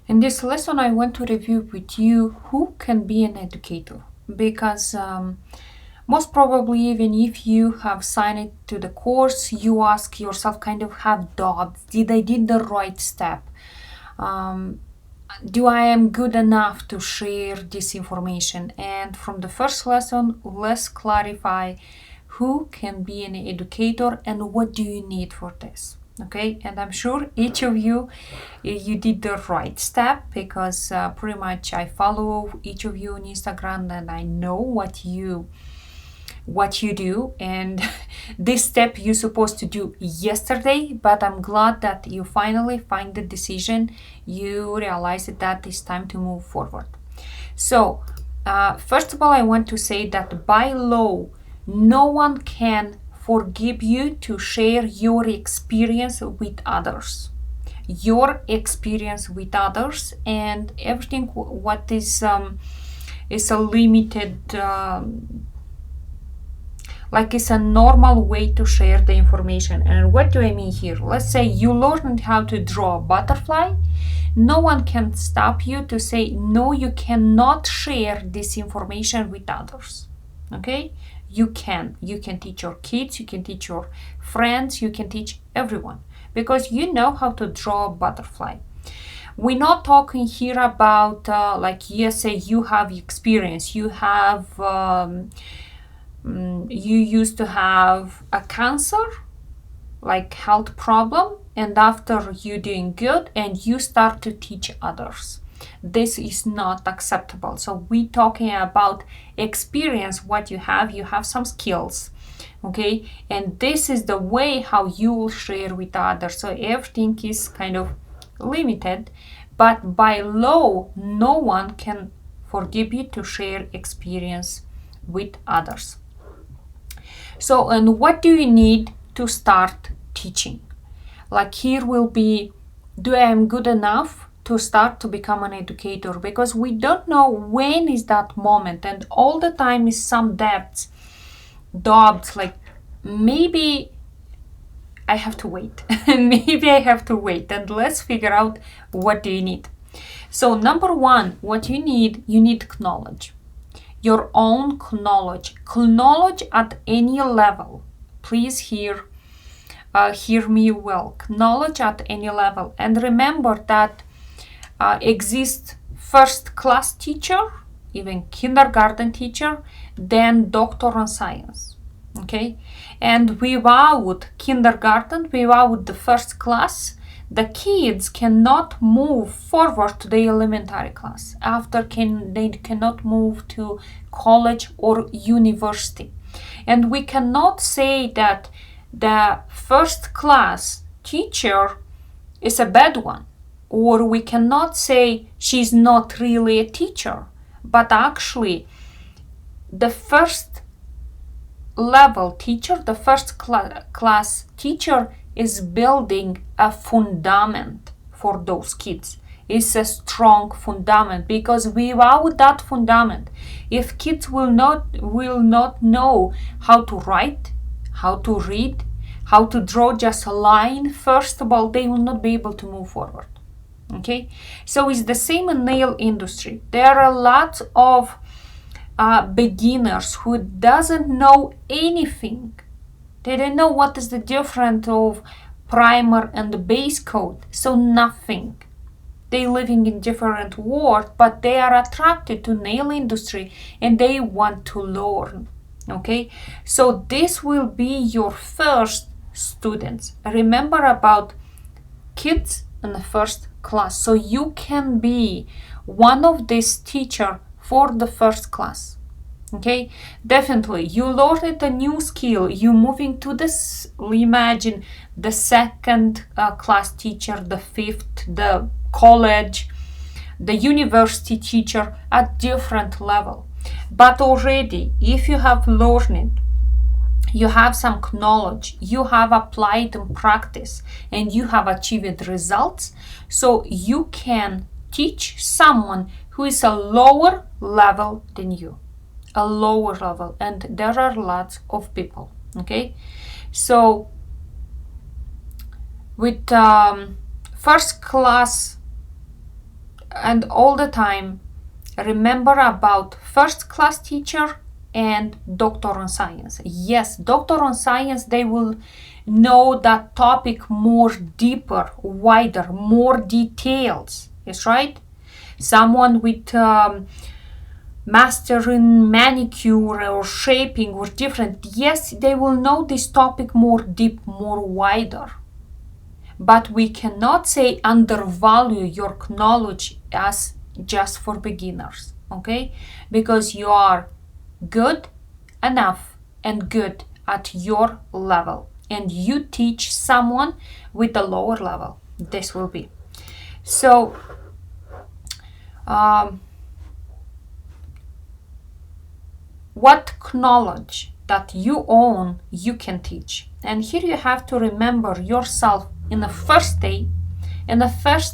In this lesson, I want to review with you who can be an educator, because most probably, even if you have signed to the course, you ask yourself, kind of have doubts. Did I did the right step? Um, do I am good enough to share this information? And from the first lesson, let's clarify who can be an educator and what do you need for this. Okay, and I'm sure each of you did the right step, because pretty much I follow each of you on Instagram and I know what you do, and this step you're supposed to do yesterday, but I'm glad that you finally find the decision. You realize that it's time to move forward. So first of all, I want to say that by law, no one can forgive you to share your experience with others. Your experience with others and everything what is a limited, like it's a normal way to share the information. And what do I mean here? Let's say you learned how to draw a butterfly. No one can stop you to say, no, you cannot share this information with others. Okay? You can teach your kids, you can teach your friends, you can teach everyone, because you know how to draw a butterfly. We're not talking here about like, yes, say you have experience, you have you used to have a cancer, like health problem, and after you doing good and you start to teach others. This is not acceptable. So we talking about experience, what you have some skills, okay, and this is the way how you will share with others. So everything is kind of limited, but by law no one can forgive you to share experience with others. So, and what do you need to start teaching? Like here will be, do I am good enough to start to become an educator? Because we don't know when is that moment, and all the time is some doubts, like maybe I have to wait. Maybe I have to wait, and let's figure out what do you need. So number one, what you need knowledge. Your own knowledge at any level. Please hear me well. Knowledge at any level. And remember that exists first class teacher, even kindergarten teacher, then doctor in science. Okay? And without kindergarten, without the first class, the kids cannot move forward to the elementary class. After they cannot move to college or university. And we cannot say that the first class teacher is a bad one, or we cannot say she's not really a teacher, but actually the first level teacher, the first class teacher is building a fundament for those kids. It's a strong fundament, because without that fundament, if kids will not know how to write, how to read, how to draw just a line, first of all, they will not be able to move forward. Okay, so it's the same in nail industry. There are lots of beginners who doesn't know anything. They don't know what is the difference of primer and the base coat, so nothing. They living in different world, but they are attracted to nail industry and they want to learn. Okay, so this will be your first students. Remember about kids in the first class, so you can be one of these teacher for the first class. Okay, definitely you learned a new skill, you moving to this, imagine the second class teacher, the fifth, the college, the university teacher at different level. But already if you have learned, you have some knowledge, you have applied in practice, and you have achieved results, so you can teach someone who is a lower level than you. A lower level, and there are lots of people. Okay, so with first class and all the time remember about first class teacher and doctor on science. Yes, doctor on science, they will know that topic more deeper, wider, more details. Yes, right? Someone with master in manicure or shaping or different, yes, they will know this topic more deep, more wider. But we cannot say undervalue your knowledge as just for beginners, okay? Because you are good enough and good at your level, and you teach someone with a lower level. This will be. So, what knowledge that you own, you can teach. And here you have to remember yourself in the first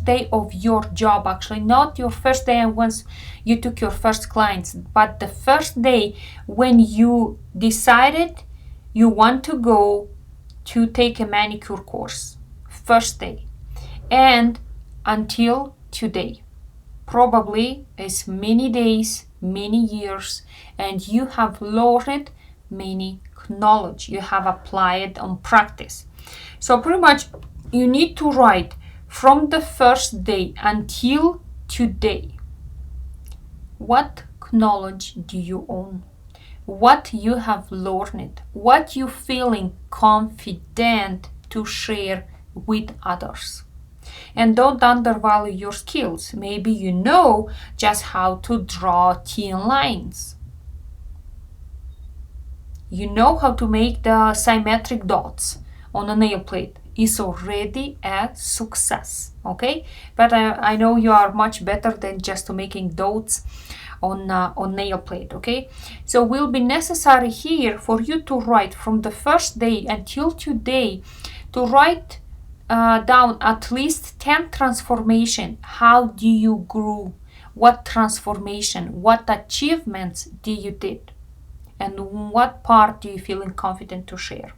day of your job, actually, not your first day and once you took your first clients, but the first day when you decided you want to go to take a manicure course. First day. And until today. Probably is many days, many years, and you have learned many knowledge. You have applied on practice. So pretty much you need to write from the first day until today. What knowledge do you own? What you have learned? What you feeling confident to share with others? And don't undervalue your skills. Maybe you know just how to draw thin lines. You know how to make the symmetric dots on a nail plate. Is already a success, okay? But I know you are much better than just making dots on nail plate, okay? So will be necessary here for you to write from the first day until today, to write down at least 10 transformation. How do you grow? What transformation? What achievements do you did? And what part do you feel confident to share?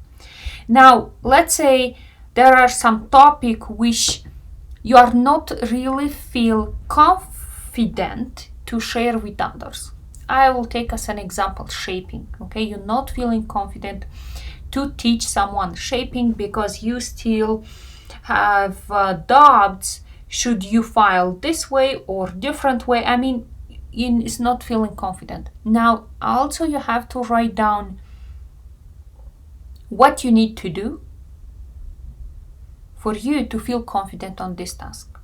Now, let's say there are some topic which you are not really feel confident to share with others. I will take as an example shaping, okay? You're not feeling confident to teach someone shaping because you still have doubts, should you file this way or different way? I mean, it's not feeling confident. Now, also you have to write down what you need to do for you to feel confident on this task.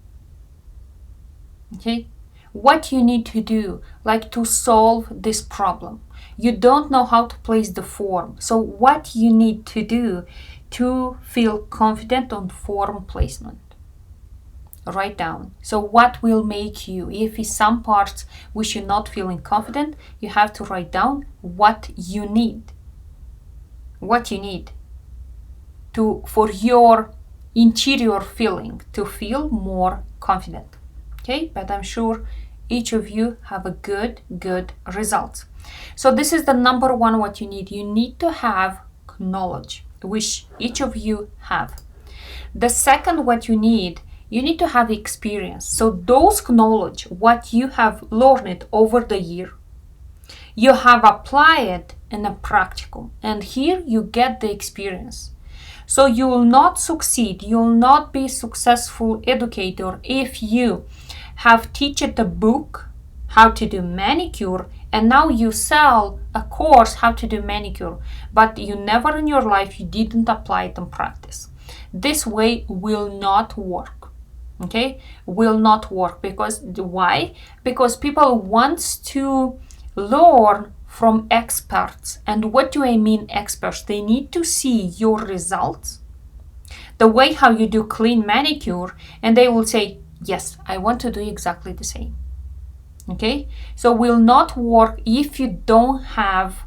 Okay? What you need to do, like to solve this problem. You don't know how to place the form. So what you need to do to feel confident on form placement. Write down. So what will make you, if it's some parts which you're not feeling confident, you have to write down what you need. What you need to, for your interior feeling to feel more confident. Okay, but I'm sure each of you have a good results. So this is the number one what you need. You need to have knowledge, which each of you have. The second what you need to have experience. So those knowledge, what you have learned over the year, you have applied in a practicum, and here you get the experience. So you will not succeed, you will not be successful educator if you have taught a book how to do manicure and now you sell a course how to do manicure, but you never in your life you didn't apply it in practice. This way will not work. Okay, will not work. Because why? Because people wants to learn from experts. And what do I mean experts? They need to see your results, the way how you do clean manicure, and they will say, yes, I want to do exactly the same. Okay, so will not work if you don't have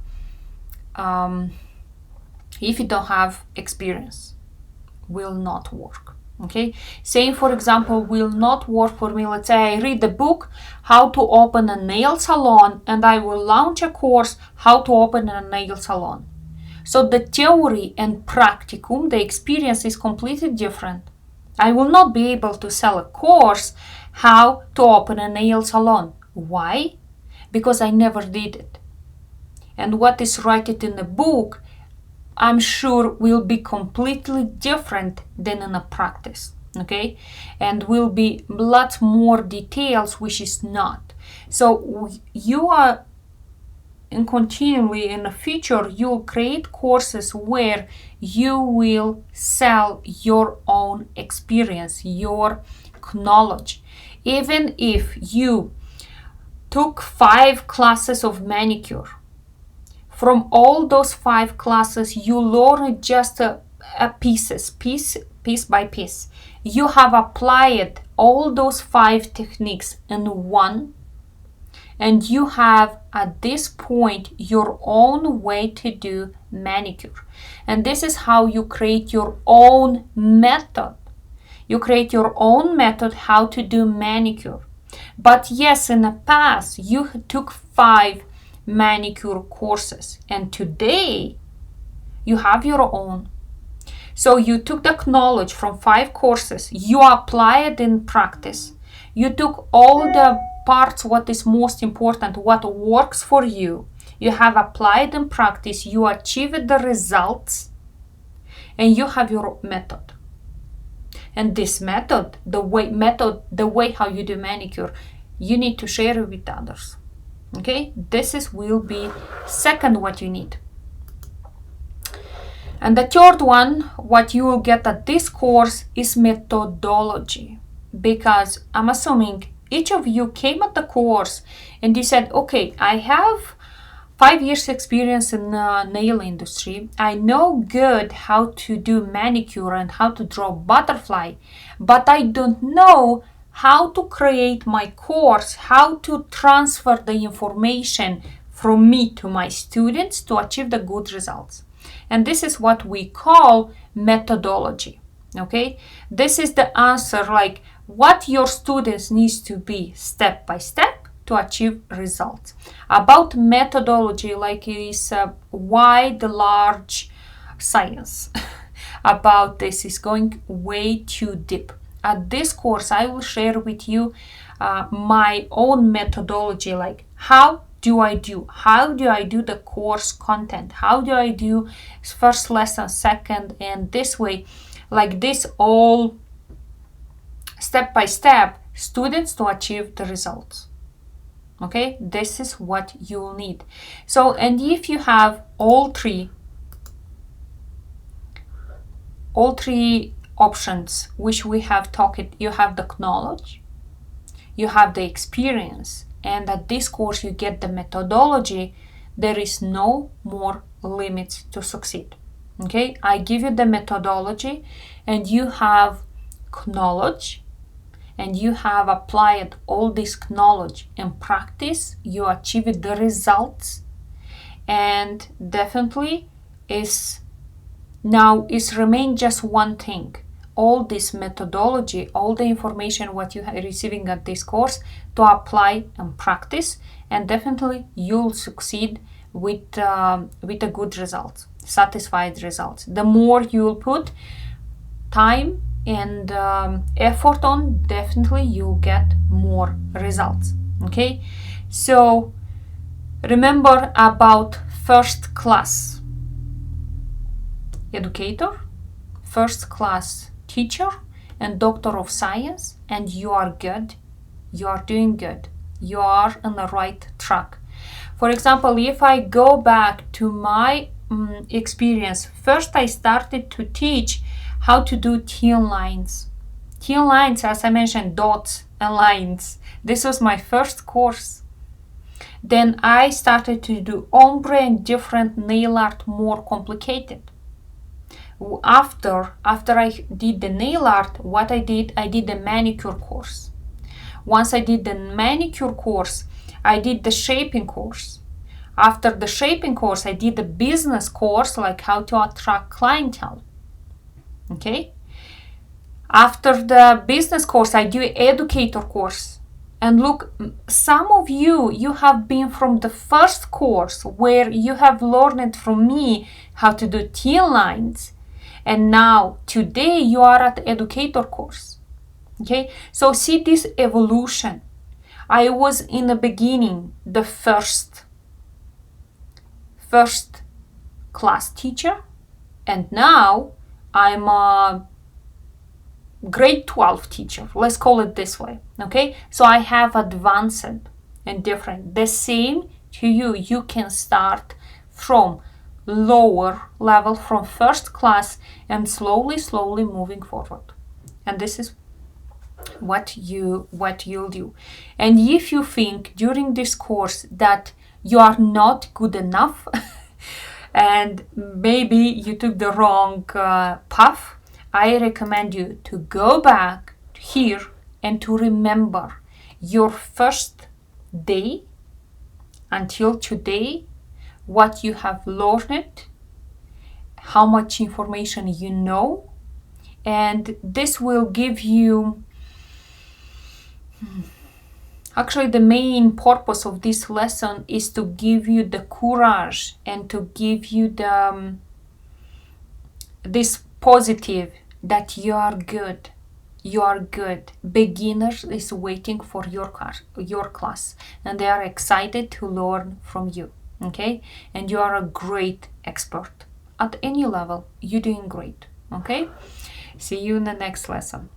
experience. Will not work. Okay, same for example will not work for me. Let's say I read the book how to open a nail salon and I will launch a course how to open a nail salon. So the theory and practicum, the experience is completely different. I will not be able to sell a course how to open a nail salon. Why? Because I never did it. And what is written in the book, I'm sure will be completely different than in a practice, okay? And will be lots more details, which is not. So you are and continually in the future, you'll create courses where you will sell your own experience, your knowledge. Even if you took 5 classes of manicure, from all those 5 classes, you learn just piece by piece. You have applied all those 5 techniques in one, and you have at this point your own way to do manicure. And this is how you create your own method. You create your own method how to do manicure. But yes, in the past you took 5 manicure courses, and today you have your own. So you took the knowledge from 5 courses, you apply it in practice. You took all the parts, what is most important, what works for you. You have applied in practice, you achieved the results, and you have your method. And this method, the way how you do manicure, you need to share it with others. Okay, will be second what you need. And the third one, what you will get at this course is methodology, because I'm assuming each of you came at the course and you said, okay, I have 5 years experience in the nail industry. I know good how to do manicure and how to draw butterfly, but I don't know how to create my course, how to transfer the information from me to my students to achieve the good results. And this is what we call methodology. Okay, this is the answer, like what your students needs to be step by step to achieve results. About methodology, like it is a wide, large science. About this is going way too deep. At this course, I will share with you my own methodology, like how do I do the course content? How do I do first lesson, second, and this way, like this, all step by step, students to achieve the results. Okay, this is what you'll need. So, and if you have all three options which we have talked, you have the knowledge, you have the experience, and at this course you get the methodology, there is no more limits to succeed. Okay, I give you the methodology and you have knowledge, and you have applied all this knowledge in practice, you achieve the results, and definitely is remain just one thing. All this methodology, all the information what you are receiving at this course to apply and practice, and definitely you'll succeed with the good results, satisfied results. The more you'll put time and effort on, definitely you'll get more results. Okay, so remember about first class educator, first class teacher, and doctor of science, and you are good, you are doing good, you are on the right track. For example, if I go back to my experience, first I started to teach how to do thin lines. Thin lines, as I mentioned, dots and lines. This was my first course. Then I started to do ombre and different nail art, more complicated. After I did the nail art, what I did the manicure course. Once I did the manicure course, I did the shaping course. After the shaping course, I did the business course, like how to attract clientele. Okay. After the business course, I do Educator course. And look, some of you have been from the first course where you have learned from me how to do thin lines. And now, today, you are at the Educator course. Okay, so see this evolution. I was in the beginning the first class teacher, and now I'm a grade 12 teacher. Let's call it this way. Okay, so I have advanced and different. The same to you. You can start from lower level, from first class, and slowly moving forward. And this is what you'll do. And if you think during this course that you are not good enough and maybe you took the wrong path, I recommend you to go back here and to remember your first day until today, what you have learned, how much information you know, and this will give you. Actually, the main purpose of this lesson is to give you the courage and to give you the this positive that you are good. You are good. Beginners is waiting for your class, and they are excited to learn from you. Okay, and you are a great expert at any level. You're doing great. Okay, see you in the next lesson.